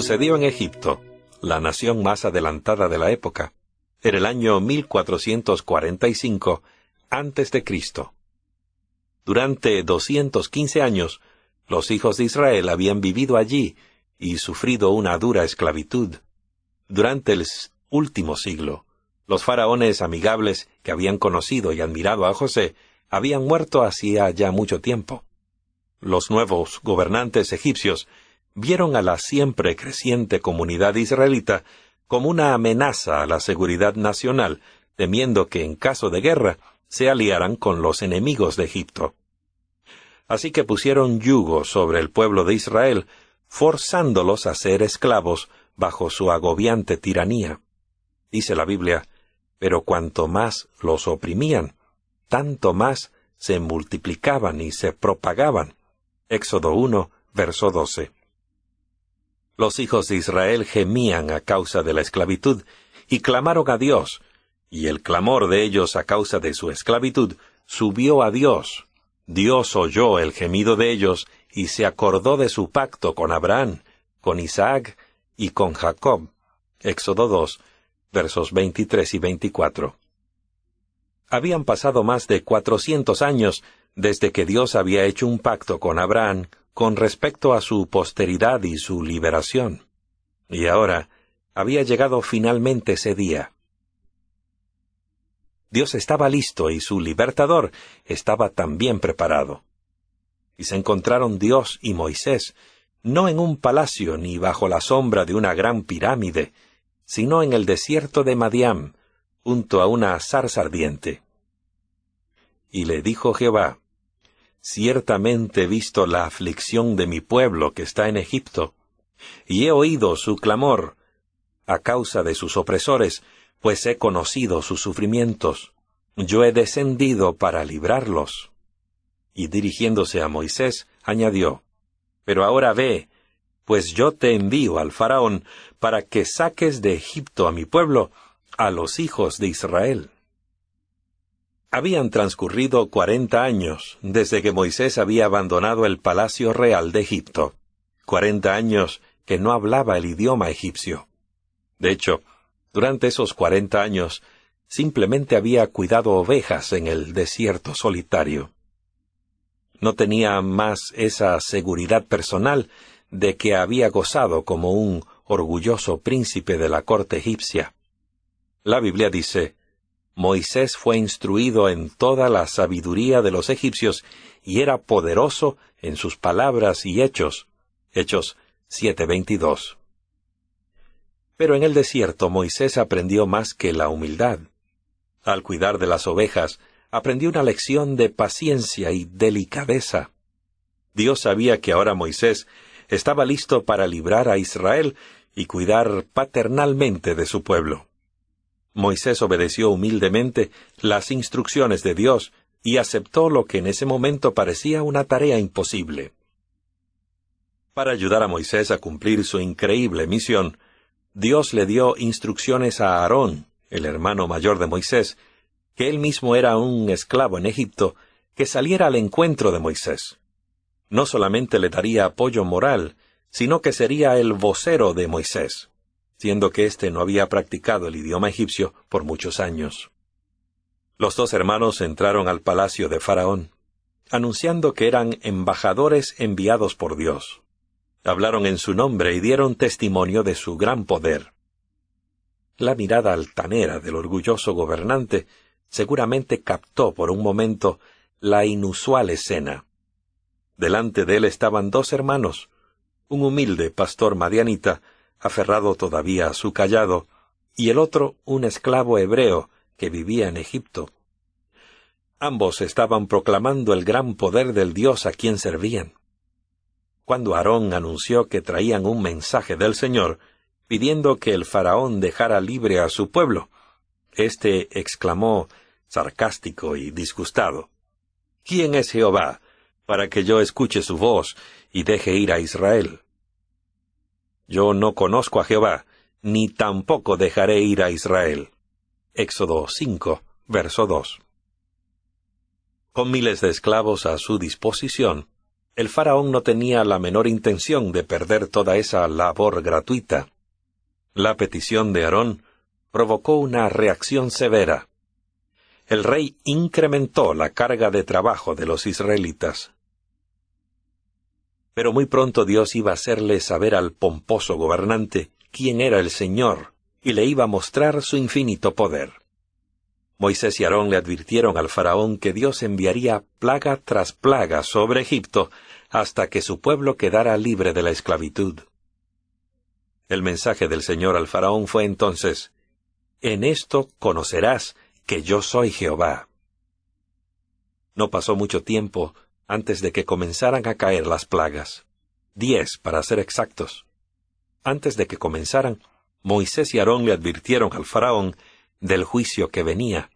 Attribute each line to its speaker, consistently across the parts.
Speaker 1: Sucedió en Egipto, la nación más adelantada de la época, en el año 1445 a.C. Durante 215 años, los hijos de Israel habían vivido allí y sufrido una dura esclavitud. Durante el último siglo, los faraones amigables que habían conocido y admirado a José habían muerto hacía ya mucho tiempo. Los nuevos gobernantes egipcios vieron a la siempre creciente comunidad israelita como una amenaza a la seguridad nacional, temiendo que en caso de guerra se aliaran con los enemigos de Egipto. Así que pusieron yugo sobre el pueblo de Israel, forzándolos a ser esclavos bajo su agobiante tiranía. Dice la Biblia, pero cuanto más los oprimían, tanto más se multiplicaban y se propagaban. Éxodo 1, verso 12. Los hijos de Israel gemían a causa de la esclavitud y clamaron a Dios, y el clamor de ellos a causa de su esclavitud subió a Dios. Dios oyó el gemido de ellos y se acordó de su pacto con Abraham, con Isaac y con Jacob. Éxodo 2, versos 23 y 24. Habían pasado más de 400 años desde que Dios había hecho un pacto con Abraham con respecto a su posteridad y su liberación. Y ahora había llegado finalmente ese día. Dios estaba listo y su libertador estaba también preparado. Y se encontraron Dios y Moisés, no en un palacio ni bajo la sombra de una gran pirámide, sino en el desierto de Madián, junto a una zarza ardiente. Y le dijo Jehová, ciertamente he visto la aflicción de mi pueblo que está en Egipto, y he oído su clamor a causa de sus opresores, pues he conocido sus sufrimientos. Yo he descendido para librarlos. Y dirigiéndose a Moisés, añadió, pero ahora ve, pues yo te envío al faraón para que saques de Egipto a mi pueblo, a los hijos de Israel. Habían transcurrido 40 años desde que Moisés había abandonado el palacio real de Egipto. 40 años que no hablaba el idioma egipcio. De hecho, durante esos 40 años, simplemente había cuidado ovejas en el desierto solitario. No tenía más esa seguridad personal de que había gozado como un orgulloso príncipe de la corte egipcia. La Biblia dice, Moisés fue instruido en toda la sabiduría de los egipcios y era poderoso en sus palabras y hechos. Hechos 7:22. Pero en el desierto Moisés aprendió más que la humildad. Al cuidar de las ovejas, aprendió una lección de paciencia y delicadeza. Dios sabía que ahora Moisés estaba listo para librar a Israel y cuidar paternalmente de su pueblo. Moisés obedeció humildemente las instrucciones de Dios y aceptó lo que en ese momento parecía una tarea imposible. Para ayudar a Moisés a cumplir su increíble misión, Dios le dio instrucciones a Aarón, el hermano mayor de Moisés, que él mismo era un esclavo en Egipto, que saliera al encuentro de Moisés. No solamente le daría apoyo moral, sino que sería el vocero de Moisés, siendo que éste no había practicado el idioma egipcio por muchos años. Los dos hermanos entraron al palacio de Faraón, anunciando que eran embajadores enviados por Dios. Hablaron en su nombre y dieron testimonio de su gran poder. La mirada altanera del orgulloso gobernante seguramente captó por un momento la inusual escena. Delante de él estaban dos hermanos, un humilde pastor madianita, aferrado todavía a su cayado, y el otro un esclavo hebreo que vivía en Egipto. Ambos estaban proclamando el gran poder del Dios a quien servían. Cuando Aarón anunció que traían un mensaje del Señor, pidiendo que el faraón dejara libre a su pueblo, éste exclamó, sarcástico y disgustado, ¿quién es Jehová, para que yo escuche su voz y deje ir a Israel? Yo no conozco a Jehová, ni tampoco dejaré ir a Israel. Éxodo 5, verso 2. Con miles de esclavos a su disposición, El faraón no tenía la menor intención de perder toda esa labor gratuita. La petición de Aarón provocó una reacción severa. El rey incrementó la carga de trabajo de los israelitas. Pero muy pronto Dios iba a hacerle saber al pomposo gobernante quién era el Señor, y le iba a mostrar su infinito poder. Moisés y Aarón le advirtieron al faraón que Dios enviaría plaga tras plaga sobre Egipto hasta que su pueblo quedara libre de la esclavitud. El mensaje del Señor al faraón fue entonces: «En esto conocerás que yo soy Jehová». No pasó mucho tiempo antes de que comenzaran a caer las plagas. 10, para ser exactos. Antes de que comenzaran, Moisés y Aarón le advirtieron al faraón del juicio que venía,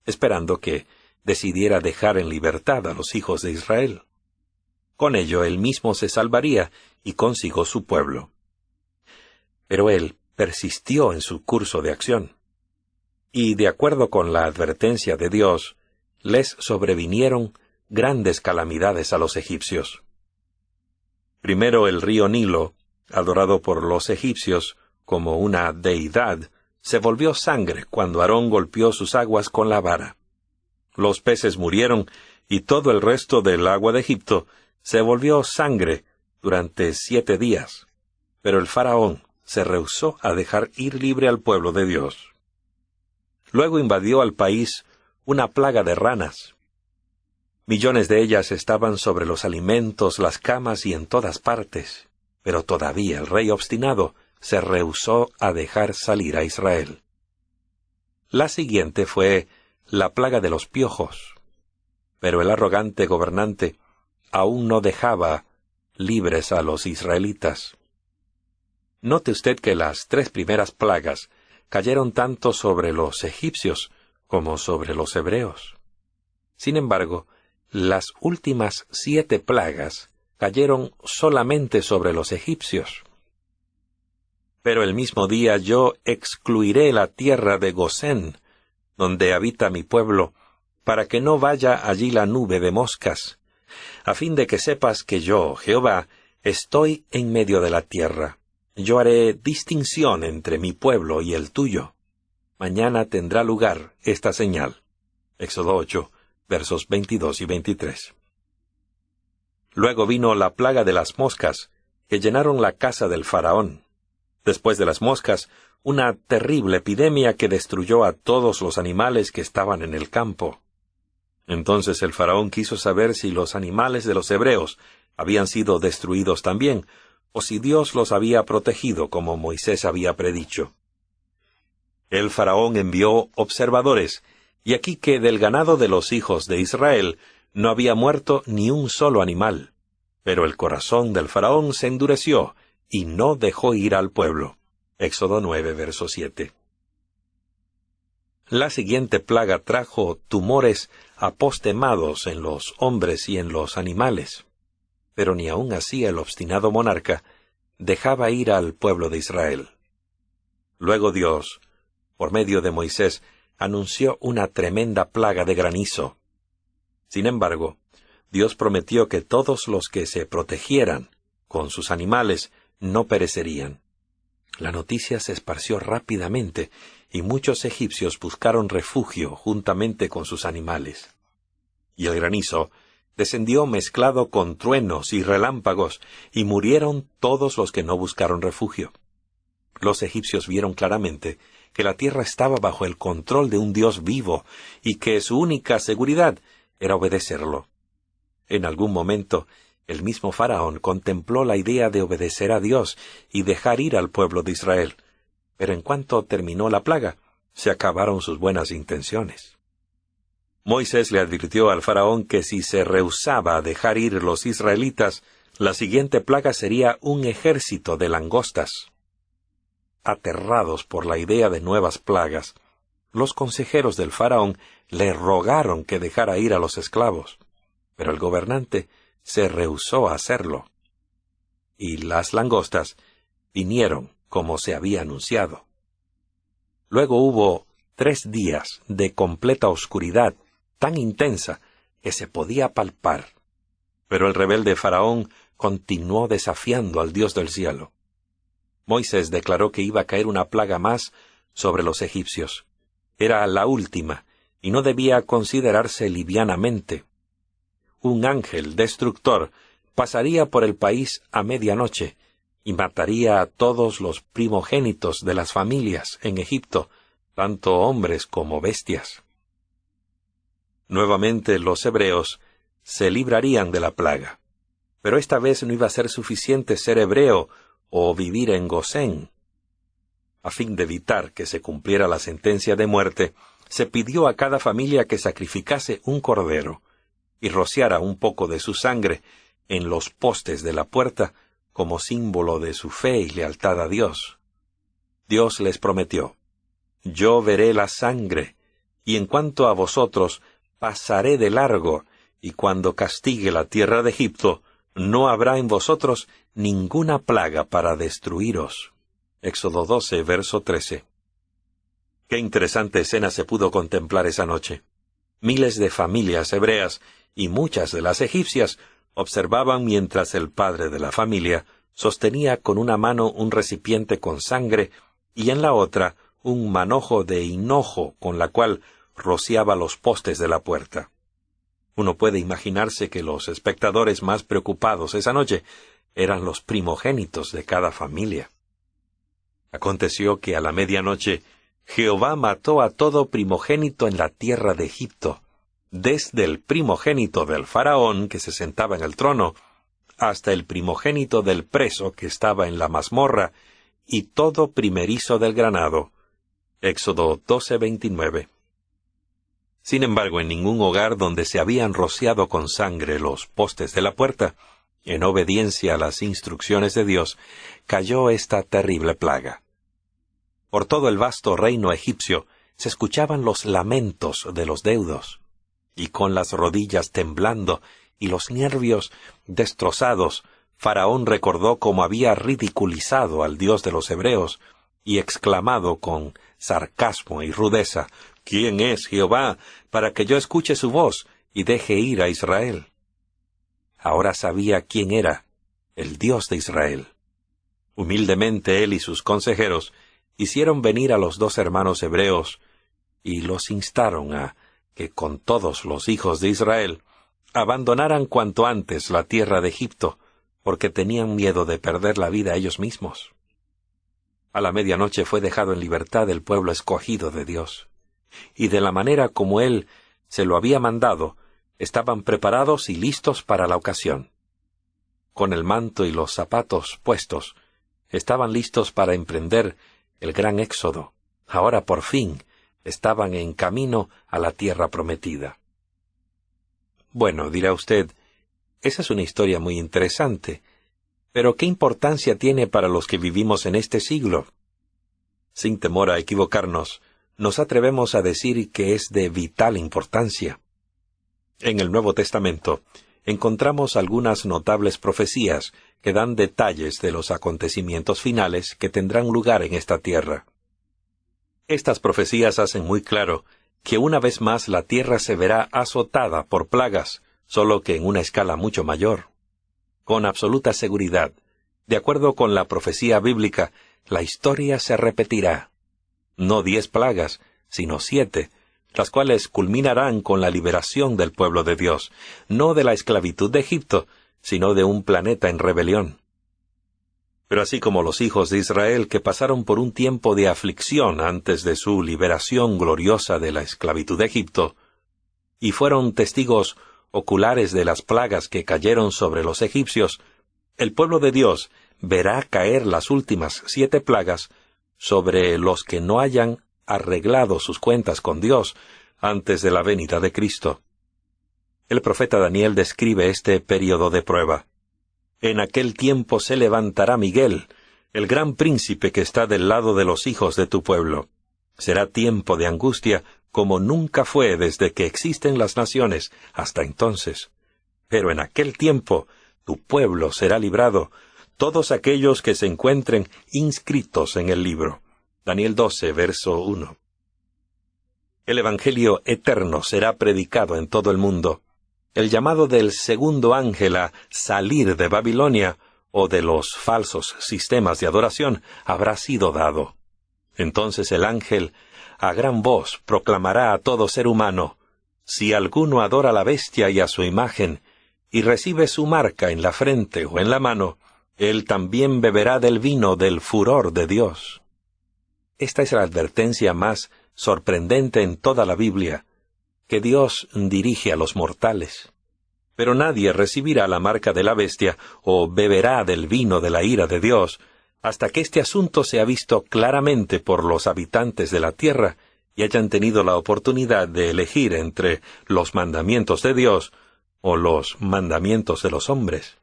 Speaker 1: esperando que decidiera dejar en libertad a los hijos de Israel. Con ello él mismo se salvaría y consigo su pueblo. Pero él persistió en su curso de acción. Y de acuerdo con la advertencia de Dios, les sobrevinieron grandes calamidades a los egipcios. Primero, el río Nilo, adorado por los egipcios como una deidad, se volvió sangre cuando Aarón golpeó sus aguas con la vara. Los peces murieron y todo el resto del agua de Egipto se volvió sangre durante 7 días. Pero el faraón se rehusó a dejar ir libre al pueblo de Dios. Luego invadió al país una plaga de ranas. Millones de ellas estaban sobre los alimentos, las camas y en todas partes, pero todavía el rey obstinado se rehusó a dejar salir a Israel. La siguiente fue la plaga de los piojos, pero el arrogante gobernante aún no dejaba libres a los israelitas. Note usted que las 3 primeras plagas cayeron tanto sobre los egipcios como sobre los hebreos. Sin embargo, las últimas 7 plagas cayeron solamente sobre los egipcios. Pero el mismo día yo excluiré la tierra de Gosén, donde habita mi pueblo, para que no vaya allí la nube de moscas, a fin de que sepas que yo, Jehová, estoy en medio de la tierra. Yo haré distinción entre mi pueblo y el tuyo. Mañana tendrá lugar esta señal. Éxodo 8, versos 22 y 23. Luego vino la plaga de las moscas, que llenaron la casa del faraón. Después de las moscas, una terrible epidemia que destruyó a todos los animales que estaban en el campo. Entonces el faraón quiso saber si los animales de los hebreos habían sido destruidos también, o si Dios los había protegido como Moisés había predicho. El faraón envió observadores, y aquí que del ganado de los hijos de Israel no había muerto ni un solo animal. Pero el corazón del faraón se endureció, y no dejó ir al pueblo. Éxodo 9, verso 7. La siguiente plaga trajo tumores apostemados en los hombres y en los animales. Pero ni aun así el obstinado monarca dejaba ir al pueblo de Israel. Luego Dios, por medio de Moisés, anunció una tremenda plaga de granizo. Sin embargo, Dios prometió que todos los que se protegieran con sus animales no perecerían. La noticia se esparció rápidamente y muchos egipcios buscaron refugio juntamente con sus animales. Y el granizo descendió mezclado con truenos y relámpagos, y murieron todos los que no buscaron refugio. Los egipcios vieron claramente que la tierra estaba bajo el control de un Dios vivo, y que su única seguridad era obedecerlo. En algún momento, el mismo faraón contempló la idea de obedecer a Dios y dejar ir al pueblo de Israel, pero en cuanto terminó la plaga, se acabaron sus buenas intenciones. Moisés le advirtió al faraón que si se rehusaba a dejar ir los israelitas, la siguiente plaga sería un ejército de langostas. Aterrados por la idea de nuevas plagas, los consejeros del faraón le rogaron que dejara ir a los esclavos, pero el gobernante se rehusó a hacerlo. Y las langostas vinieron como se había anunciado. Luego hubo 3 días de completa oscuridad tan intensa que se podía palpar. Pero el rebelde Faraón continuó desafiando al Dios del cielo. Moisés declaró que iba a caer una plaga más sobre los egipcios. Era la última, y no debía considerarse livianamente. Un ángel destructor pasaría por el país a medianoche y mataría a todos los primogénitos de las familias en Egipto, tanto hombres como bestias. Nuevamente los hebreos se librarían de la plaga, pero esta vez no iba a ser suficiente ser hebreo o vivir en Gosén. A fin de evitar que se cumpliera la sentencia de muerte, se pidió a cada familia que sacrificase un cordero y rociara un poco de su sangre en los postes de la puerta como símbolo de su fe y lealtad a Dios. Dios les prometió: «Yo veré la sangre, y en cuanto a vosotros, pasaré de largo, y cuando castigue la tierra de Egipto, no habrá en vosotros ninguna plaga para destruiros». Éxodo 12, verso 13. Qué interesante escena se pudo contemplar esa noche. Miles de familias hebreas y muchas de las egipcias observaban mientras el padre de la familia sostenía con una mano un recipiente con sangre y en la otra un manojo de hinojo con la cual rociaba los postes de la puerta. Uno puede imaginarse que los espectadores más preocupados esa noche eran los primogénitos de cada familia. Aconteció que a la medianoche Jehová mató a todo primogénito en la tierra de Egipto, desde el primogénito del faraón que se sentaba en el trono, hasta el primogénito del preso que estaba en la mazmorra, y todo primerizo del ganado. Éxodo 12:29. Sin embargo, en ningún hogar donde se habían rociado con sangre los postes de la puerta, en obediencia a las instrucciones de Dios, cayó esta terrible plaga. Por todo el vasto reino egipcio se escuchaban los lamentos de los deudos, y con las rodillas temblando y los nervios destrozados, Faraón recordó cómo había ridiculizado al Dios de los hebreos, y exclamado con sarcasmo y rudeza: «¿Quién es Jehová para que yo escuche su voz y deje ir a Israel?» Ahora sabía quién era el Dios de Israel. Humildemente él y sus consejeros hicieron venir a los dos hermanos hebreos y los instaron a que con todos los hijos de Israel abandonaran cuanto antes la tierra de Egipto, porque tenían miedo de perder la vida ellos mismos. A la medianoche fue dejado en libertad el pueblo escogido de Dios, y de la manera como él se lo había mandado, estaban preparados y listos para la ocasión. Con el manto y los zapatos puestos, estaban listos para emprender el gran éxodo. Ahora por fin estaban en camino a la tierra prometida. Bueno, dirá usted, esa es una historia muy interesante, pero ¿qué importancia tiene para los que vivimos en este siglo? Sin temor a equivocarnos, nos atrevemos a decir que es de vital importancia. En el Nuevo Testamento encontramos algunas notables profecías que dan detalles de los acontecimientos finales que tendrán lugar en esta tierra. Estas profecías hacen muy claro que una vez más la tierra se verá azotada por plagas, solo que en una escala mucho mayor. Con absoluta seguridad, de acuerdo con la profecía bíblica, la historia se repetirá. No 10 plagas, sino 7, las cuales culminarán con la liberación del pueblo de Dios, no de la esclavitud de Egipto, sino de un planeta en rebelión. Pero así como los hijos de Israel que pasaron por un tiempo de aflicción antes de su liberación gloriosa de la esclavitud de Egipto, y fueron testigos oculares de las plagas que cayeron sobre los egipcios, el pueblo de Dios verá caer las últimas 7 plagas sobre los que no hayan arreglado sus cuentas con Dios antes de la venida de Cristo. El profeta Daniel describe este período de prueba. En aquel tiempo se levantará Miguel, el gran príncipe que está del lado de los hijos de tu pueblo. Será tiempo de angustia como nunca fue desde que existen las naciones hasta entonces. Pero en aquel tiempo tu pueblo será librado, todos aquellos que se encuentren inscritos en el libro. Daniel 12, verso 1. El Evangelio eterno será predicado en todo el mundo. el llamado del segundo ángel a salir de Babilonia o de los falsos sistemas de adoración habrá sido dado. Entonces el ángel, a gran voz, proclamará a todo ser humano: si alguno adora a la bestia y a su imagen, y recibe su marca en la frente o en la mano, él también beberá del vino del furor de Dios. Esta es la advertencia más sorprendente en toda la Biblia, que Dios dirige a los mortales. Pero nadie recibirá la marca de la bestia o beberá del vino de la ira de Dios hasta que este asunto sea visto claramente por los habitantes de la tierra y hayan tenido la oportunidad de elegir entre los mandamientos de Dios o los mandamientos de los hombres.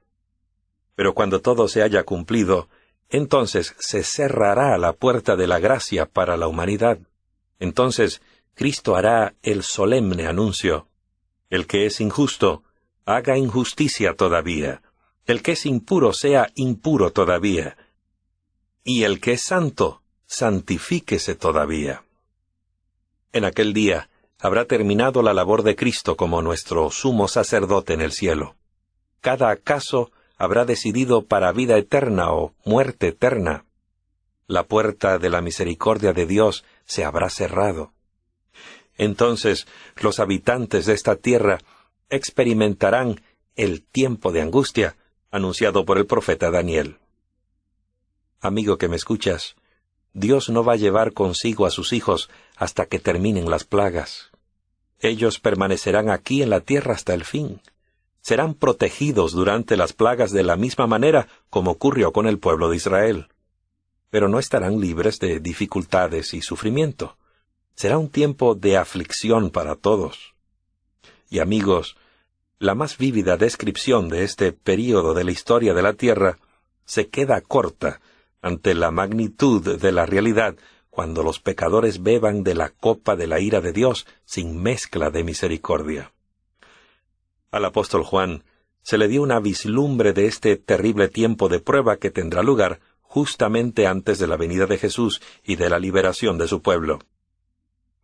Speaker 1: Pero cuando todo se haya cumplido, entonces se cerrará la puerta de la gracia para la humanidad. Entonces Cristo hará el solemne anuncio: el que es injusto, haga injusticia todavía; el que es impuro, sea impuro todavía; y el que es santo, santifíquese todavía. En aquel día habrá terminado la labor de Cristo como nuestro sumo sacerdote en el cielo. Cada caso habrá decidido para vida eterna o muerte eterna. La puerta de la misericordia de Dios se habrá cerrado. Entonces los habitantes de esta tierra experimentarán el tiempo de angustia anunciado por el profeta Daniel. Amigo que me escuchas, Dios no va a llevar consigo a sus hijos hasta que terminen las plagas. Ellos permanecerán aquí en la tierra hasta el fin. Serán protegidos durante las plagas de la misma manera como ocurrió con el pueblo de Israel. Pero no estarán libres de dificultades y sufrimiento. Será un tiempo de aflicción para todos. Y amigos, la más vívida descripción de este período de la historia de la tierra se queda corta ante la magnitud de la realidad cuando los pecadores beban de la copa de la ira de Dios sin mezcla de misericordia. Al apóstol Juan se le dio una vislumbre de este terrible tiempo de prueba que tendrá lugar justamente antes de la venida de Jesús y de la liberación de su pueblo.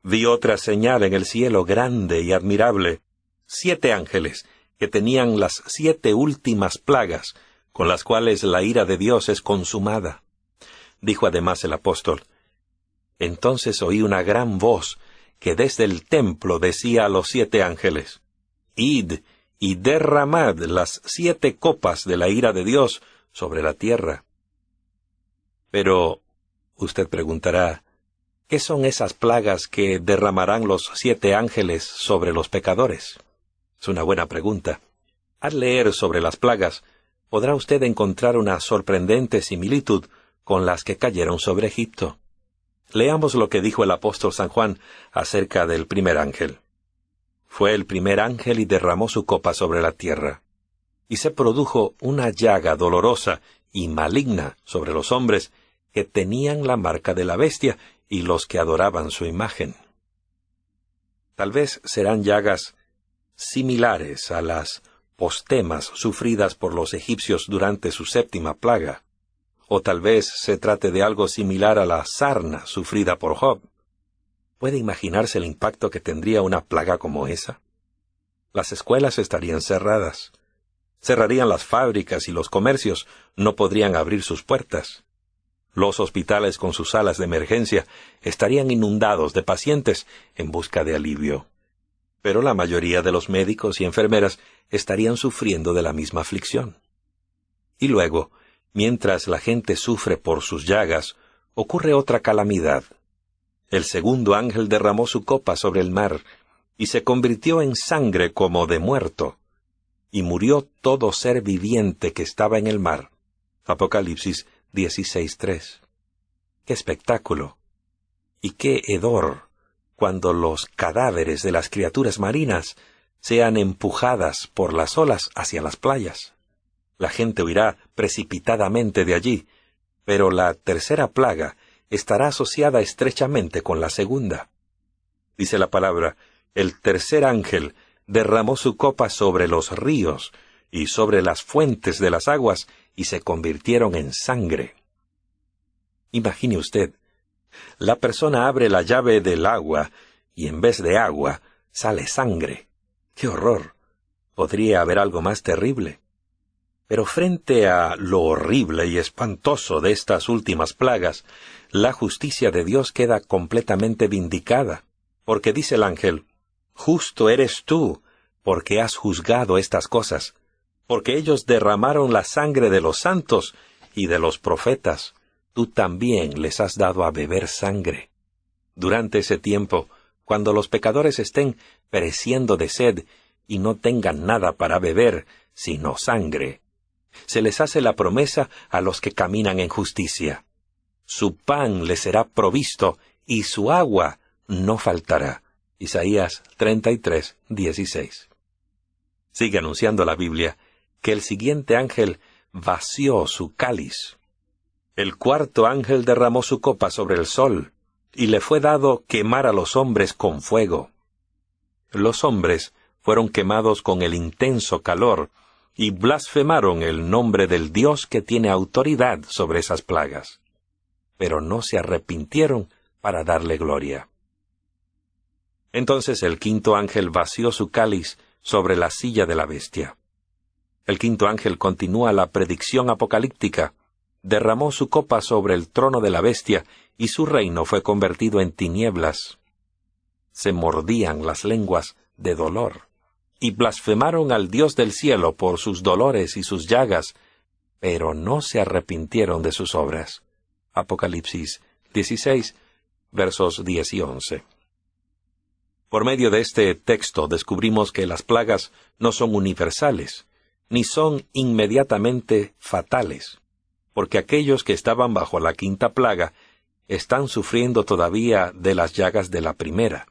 Speaker 1: Vi otra señal en el cielo grande y admirable: 7 ángeles que tenían las 7 últimas plagas, con las cuales la ira de Dios es consumada. Dijo además el apóstol: entonces oí una gran voz que desde el templo decía a los 7 ángeles: id y derramad las 7 copas de la ira de Dios sobre la tierra. Pero usted preguntará: ¿qué son esas plagas que derramarán los 7 ángeles sobre los pecadores? Es una buena pregunta. Al leer sobre las plagas, podrá usted encontrar una sorprendente similitud con las que cayeron sobre Egipto. Leamos lo que dijo el apóstol San Juan acerca del primer ángel. Fue el primer ángel y derramó su copa sobre la tierra. Y se produjo una llaga dolorosa y maligna sobre los hombres que tenían la marca de la bestia y los que adoraban su imagen. Tal vez serán llagas similares a las postemas sufridas por los egipcios durante su 7ª plaga, o tal vez se trate de algo similar a la sarna sufrida por Job. ¿Puede imaginarse el impacto que tendría una plaga como esa? Las escuelas estarían cerradas. Cerrarían las fábricas y los comercios no podrían abrir sus puertas. Los hospitales con sus salas de emergencia estarían inundados de pacientes en busca de alivio. Pero la mayoría de los médicos y enfermeras estarían sufriendo de la misma aflicción. Y luego, mientras la gente sufre por sus llagas, ocurre otra calamidad. El segundo ángel derramó su copa sobre el mar, y se convirtió en sangre como de muerto, y murió todo ser viviente que estaba en el mar. Apocalipsis 16:3. ¡Qué espectáculo! Y qué hedor cuando los cadáveres de las criaturas marinas sean empujadas por las olas hacia las playas. La gente huirá precipitadamente de allí, pero la tercera plaga estará asociada estrechamente con la segunda. Dice la palabra: el tercer ángel derramó su copa sobre los ríos y sobre las fuentes de las aguas, y se convirtieron en sangre. Imagine usted, la persona abre la llave del agua, y en vez de agua, sale sangre. ¡Qué horror! ¿Podría haber algo más terrible? Pero frente a lo horrible y espantoso de estas últimas plagas, la justicia de Dios queda completamente vindicada, porque dice el ángel: «Justo eres tú, porque has juzgado estas cosas, porque ellos derramaron la sangre de los santos y de los profetas. Tú también les has dado a beber sangre». Durante ese tiempo, cuando los pecadores estén pereciendo de sed y no tengan nada para beber, sino sangre, se les hace la promesa a los que caminan en justicia: su pan les será provisto y su agua no faltará. Isaías 33:16. Sigue anunciando la Biblia que el siguiente ángel vació su cáliz. El cuarto ángel derramó su copa sobre el sol, y le fue dado quemar a los hombres con fuego. Los hombres fueron quemados con el intenso calor, y blasfemaron el nombre del Dios que tiene autoridad sobre esas plagas. Pero no se arrepintieron para darle gloria. Entonces el quinto ángel vació su cáliz sobre la silla de la bestia. El quinto ángel continúa la predicción apocalíptica. Derramó su copa sobre el trono de la bestia, y su reino fue convertido en tinieblas. Se mordían las lenguas de dolor, y blasfemaron al Dios del cielo por sus dolores y sus llagas, pero no se arrepintieron de sus obras. Apocalipsis 16, versos 10 y 11. Por medio de este texto descubrimos que las plagas no son universales, ni son inmediatamente fatales, porque aquellos que estaban bajo la quinta plaga están sufriendo todavía de las llagas de la primera.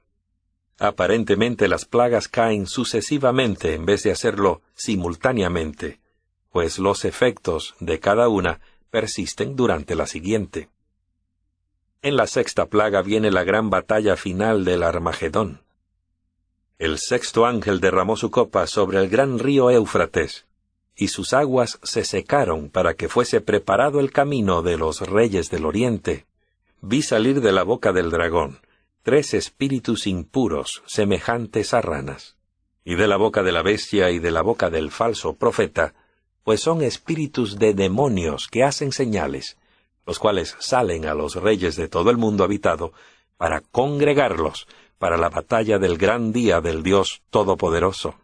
Speaker 1: Aparentemente las plagas caen sucesivamente en vez de hacerlo simultáneamente, pues los efectos de cada una persisten durante la siguiente. En la sexta plaga viene la gran batalla final del Armagedón. El sexto ángel derramó su copa sobre el gran río Éufrates, y sus aguas se secaron para que fuese preparado el camino de los reyes del oriente. Vi salir de la boca del dragón 3 espíritus impuros semejantes a ranas, y de la boca de la bestia y de la boca del falso profeta, pues son espíritus de demonios que hacen señales, los cuales salen a los reyes de todo el mundo habitado para congregarlos para la batalla del gran día del Dios Todopoderoso.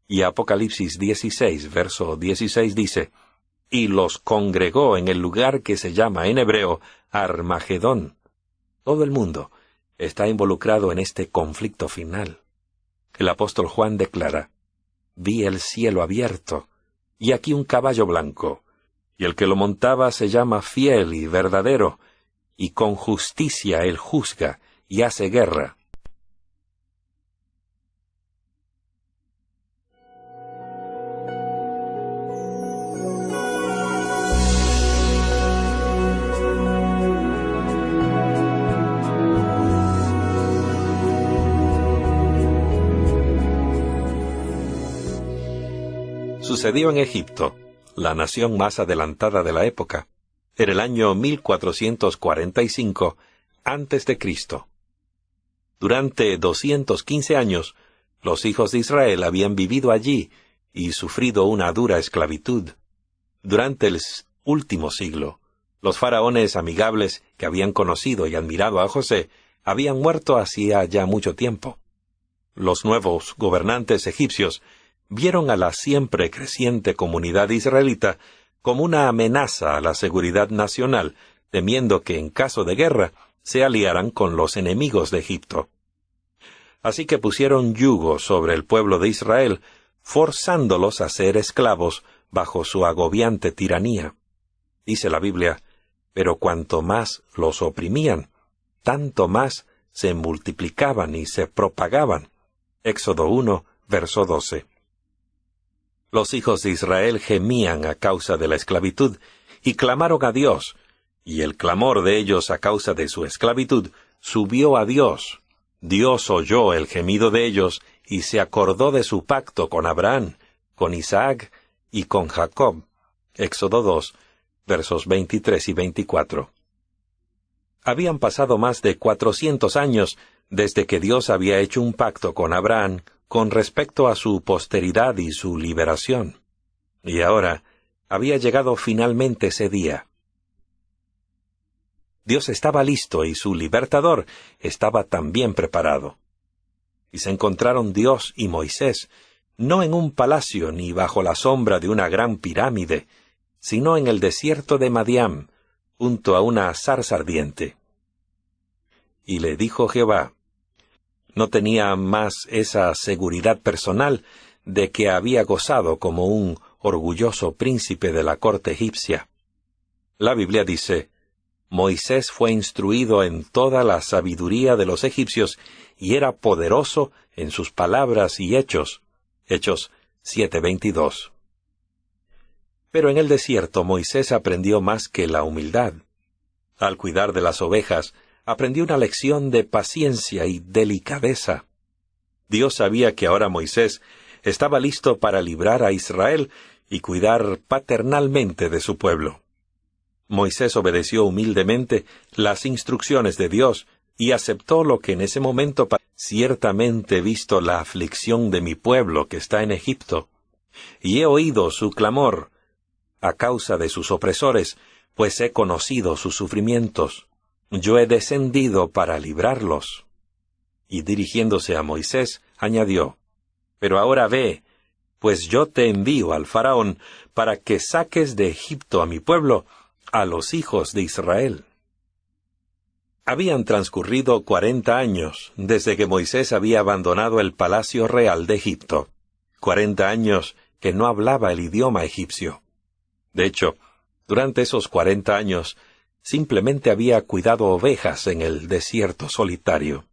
Speaker 1: Y Apocalipsis 16, verso 16 dice: «Y los congregó en el lugar que se llama en hebreo Armagedón». Todo el mundo está involucrado en este conflicto final. El apóstol Juan declara: «Vi el cielo abierto, y aquí un caballo blanco, y el que lo montaba se llama Fiel y Verdadero, y con justicia él juzga y hace guerra». Sucedió en Egipto, la nación más adelantada de la época, en el año 1445 a.C. Durante 215 años, los hijos de Israel habían vivido allí y sufrido una dura esclavitud. Durante el último siglo, los faraones amigables que habían conocido y admirado a José habían muerto hacía ya mucho tiempo. Los nuevos gobernantes egipcios vieron a la siempre creciente comunidad israelita como una amenaza a la seguridad nacional, temiendo que en caso de guerra se aliaran con los enemigos de Egipto. Así que pusieron yugo sobre el pueblo de Israel, forzándolos a ser esclavos bajo su agobiante tiranía. Dice la Biblia: «Pero cuanto más los oprimían, tanto más se multiplicaban y se propagaban». Éxodo 1, verso 12. Los hijos de Israel gemían a causa de la esclavitud y clamaron a Dios, y el clamor de ellos a causa de su esclavitud subió a Dios. Dios oyó el gemido de ellos y se acordó de su pacto con Abraham, con Isaac y con Jacob. Éxodo 2, versos 23 y 24. Habían pasado más de 400 años desde que Dios había hecho un pacto con Abraham, con respecto a su posteridad y su liberación. Y ahora había llegado finalmente ese día. Dios estaba listo y su libertador estaba también preparado. Y se encontraron Dios y Moisés, no en un palacio ni bajo la sombra de una gran pirámide, sino en el desierto de Madián, junto a una zarza ardiente. Y le dijo Jehová, no tenía más esa seguridad personal de que había gozado como un orgulloso príncipe de la corte egipcia. La Biblia dice, Moisés fue instruido en toda la sabiduría de los egipcios y era poderoso en sus palabras y hechos. Hechos 7:22. Pero en el desierto Moisés aprendió más que la humildad. Al cuidar de las ovejas, aprendió una lección de paciencia y delicadeza. Dios sabía que ahora Moisés estaba listo para librar a Israel y cuidar paternalmente de su pueblo. Moisés obedeció humildemente las instrucciones de Dios y aceptó lo que en ese momento ciertamente he visto la aflicción de mi pueblo que está en Egipto, y he oído su clamor a causa de sus opresores, pues he conocido sus sufrimientos. Yo he descendido para librarlos. Y dirigiéndose a Moisés, añadió, pero ahora ve, pues yo te envío al faraón para que saques de Egipto a mi pueblo, a los hijos de Israel. Habían transcurrido 40 años desde que Moisés había abandonado el palacio real de Egipto. 40 años que no hablaba el idioma egipcio. De hecho, durante esos 40 años, simplemente había cuidado ovejas en el desierto solitario.